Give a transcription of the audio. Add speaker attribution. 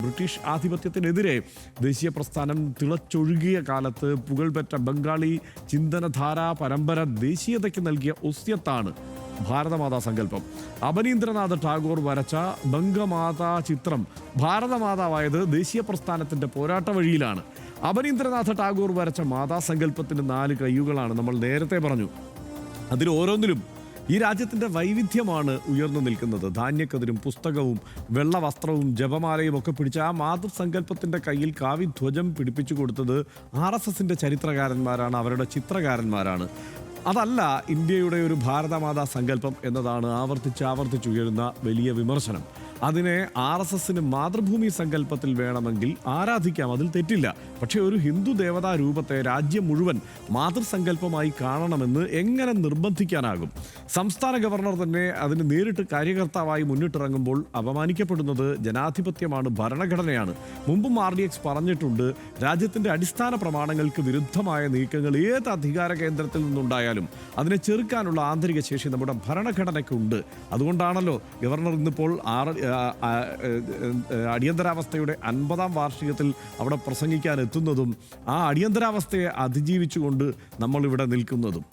Speaker 1: British ആധിപത്യത്തിനെതിരെ ദേശീയ പ്രസ്ഥാനം തിളച്ചൊഴുകിയ കാലത്ത് പുകൾപെറ്റ ബംഗാളി ചിന്തനധാരാ പരമ്പര ദേശീയതയ്ക്ക് നൽകിയ ഒസ്യത്താണ് ഭാരതമാതാ സങ്കല്പം. അവനീന്ദ്രനാഥ് ടാഗോർ വരച്ച ബംഗമാതാ ചിത്രം ഭാരതമാതാവായത് ദേശീയ പ്രസ്ഥാനത്തിൻ്റെ പോരാട്ട വഴിയിലാണ്. അവനീന്ദ്രനാഥ് ടാഗോർ വരച്ച മാതാസങ്കല്പത്തിന് 4 കൈകളാണ്. നമ്മൾ നേരത്തെ പറഞ്ഞു. അതിൽ ഓരോന്നിലും ഈ രാജ്യത്തിൻ്റെ വൈവിധ്യമാണ് ഉയർന്നു നിൽക്കുന്നത്. ധാന്യക്കതിരും പുസ്തകവും വെള്ളവസ്ത്രവും ജപമാലയും ഒക്കെ പിടിച്ച ആ മാതൃസങ്കല്പത്തിൻ്റെ കയ്യിൽ കാവിധ്വജം പിടിപ്പിച്ചു കൊടുത്തത് RSSൻ്റെ ചരിത്രകാരന്മാരാണ്, അവരുടെ ചിത്രകാരന്മാരാണ്. അതല്ല ഇന്ത്യയുടെ ഒരു ഭാരതമാതാ സങ്കല്പം എന്നതാണ് ആവർത്തിച്ചുയരുന്ന വലിയ വിമർശനം. അതിനെ RSSന് മാതൃഭൂമി സങ്കല്പത്തിൽ വേണമെങ്കിൽ ആരാധിക്കാം, അതിൽ തെറ്റില്ല. പക്ഷേ ഒരു ഹിന്ദു ദേവതാ രൂപത്തെ രാജ്യം മുഴുവൻ മാതൃസങ്കല്പമായി കാണണമെന്ന് എങ്ങനെ നിർബന്ധിക്കാനാകും? സംസ്ഥാന ഗവർണർ തന്നെ അതിന് നേരിട്ട് കാര്യകർത്താവായി മുന്നിട്ടിറങ്ങുമ്പോൾ അപമാനിക്കപ്പെടുന്നത് ജനാധിപത്യമാണ്, ഭരണഘടനയാണ്. മുമ്പും RDX പറഞ്ഞിട്ടുണ്ട്, രാജ്യത്തിൻ്റെ അടിസ്ഥാന പ്രമാണങ്ങൾക്ക് വിരുദ്ധമായ നീക്കങ്ങൾ ഏത് അധികാര കേന്ദ്രത്തിൽ നിന്നുണ്ടായാലും അതിനെ ചെറുക്കാനുള്ള ആന്തരിക ശേഷി നമ്മുടെ ഭരണഘടനയ്ക്കുണ്ട്. അതുകൊണ്ടാണല്ലോ ഗവർണർ ഇന്നിപ്പോൾ അടിയന്തരാവസ്ഥയുടെ 50ാം വാർഷികത്തിൽ അവിടെ പ്രസംഗിക്കാൻ എത്തുന്നതും ആ അടിയന്തരാവസ്ഥയെ അതിജീവിച്ചുകൊണ്ട് നമ്മളിവിടെ നിൽക്കുന്നതും.